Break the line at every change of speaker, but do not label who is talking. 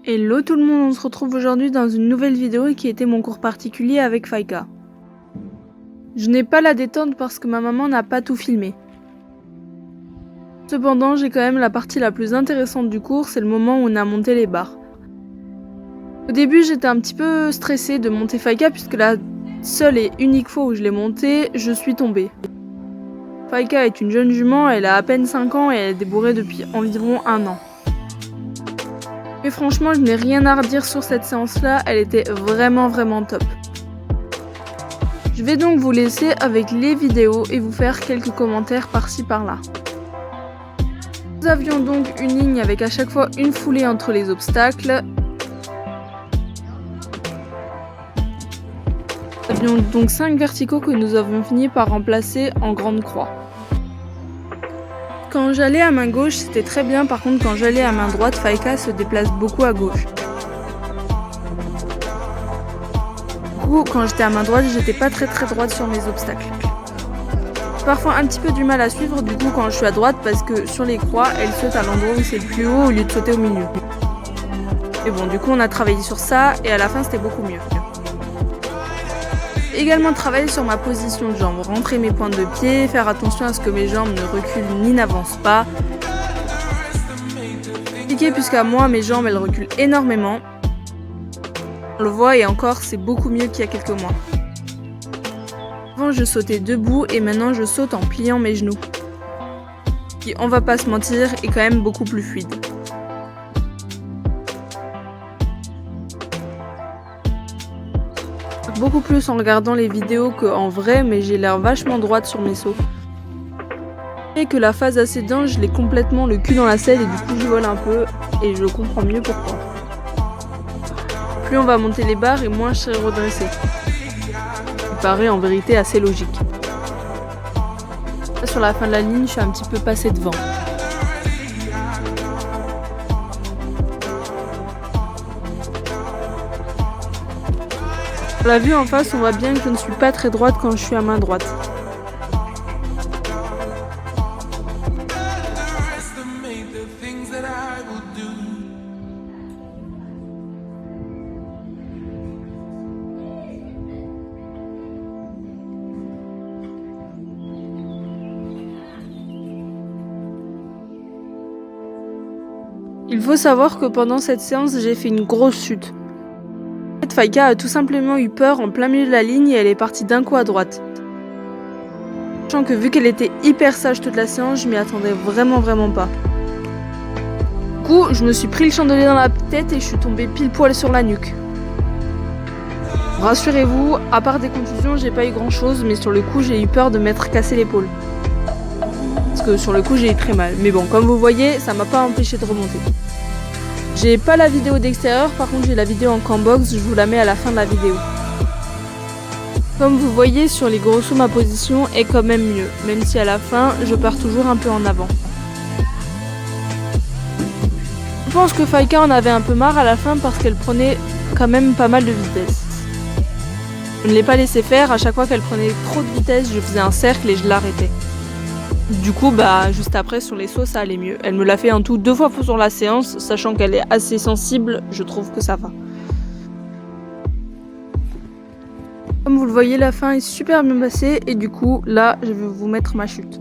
Hello tout le monde, on se retrouve aujourd'hui dans une nouvelle vidéo qui était mon cours particulier avec Faïka. Je n'ai pas la détente parce que ma maman n'a pas tout filmé. Cependant, j'ai quand même la partie la plus intéressante du cours, c'est le moment où on a monté les barres. Au début, j'étais un petit peu stressée de monter Faïka puisque la seule et unique fois où je l'ai montée, je suis tombée. Faïka est une jeune jument, elle a à peine 5 ans et elle est débourrée depuis environ 1 an. Mais franchement, je n'ai rien à redire sur cette séance-là, elle était vraiment top. Je vais donc vous laisser avec les vidéos et vous faire quelques commentaires par-ci par-là. Nous avions donc une ligne avec à chaque fois une foulée entre les obstacles. Nous avions donc 5 verticaux que nous avons fini par remplacer en grande croix. Quand j'allais à main gauche, c'était très bien, par contre quand j'allais à main droite, Faïka se déplace beaucoup à gauche. Du coup, quand j'étais à main droite, j'étais pas très droite sur mes obstacles. J'ai parfois un petit peu du mal à suivre du coup quand je suis à droite parce que sur les croix, elle saute à l'endroit où c'est le plus haut au lieu de sauter au milieu. Et bon, du coup on a travaillé sur ça et à la fin c'était beaucoup mieux. Également travailler sur ma position de jambe, rentrer mes pointes de pied, faire attention à ce que mes jambes ne reculent ni n'avancent pas. Compliqué puisqu'à moi mes jambes elles reculent énormément. On le voit et encore c'est beaucoup mieux qu'il y a quelques mois. Avant je sautais debout et maintenant je saute en pliant mes genoux. Qui, on va pas se mentir, est quand même beaucoup plus fluide. Beaucoup plus en regardant les vidéos qu'en vrai, mais j'ai l'air vachement droite sur mes sauts. Et que la phase ascendante, je l'ai complètement le cul dans la selle et du coup je vole un peu et je comprends mieux pourquoi. Plus on va monter les barres et moins je serai redressée. Il paraît en vérité assez logique. Là, sur la fin de la ligne, je suis un petit peu passée devant. Pour la vue en face, on voit bien que je ne suis pas très droite quand je suis à main droite. Il faut savoir que pendant cette séance, j'ai fait une grosse chute. Faïka a tout simplement eu peur en plein milieu de la ligne et elle est partie d'un coup à droite. Sachant que vu qu'elle était hyper sage toute la séance, je m'y attendais vraiment pas. Du coup, je me suis pris le chandelier dans la tête et je suis tombée pile poil sur la nuque. Rassurez-vous, à part des contusions, j'ai pas eu grand chose, mais sur le coup, j'ai eu peur de m'être cassé l'épaule. Parce que sur le coup, j'ai eu très mal. Mais bon, comme vous voyez, ça m'a pas empêché de remonter. J'ai pas la vidéo d'extérieur, par contre j'ai la vidéo en cambox, je vous la mets à la fin de la vidéo. Comme vous voyez, sur les gros sauts, ma position est quand même mieux, même si à la fin, je pars toujours un peu en avant. Je pense que Faïka en avait un peu marre à la fin parce qu'elle prenait quand même pas mal de vitesse. Je ne l'ai pas laissé faire, à chaque fois qu'elle prenait trop de vitesse, je faisais un cercle et je l'arrêtais. Du coup, juste après, sur les sauts, ça allait mieux. Elle me l'a fait en tout 2 fois sur la séance, sachant qu'elle est assez sensible, je trouve que ça va. Comme vous le voyez, la fin est super bien passée, et du coup, là, je vais vous mettre ma chute.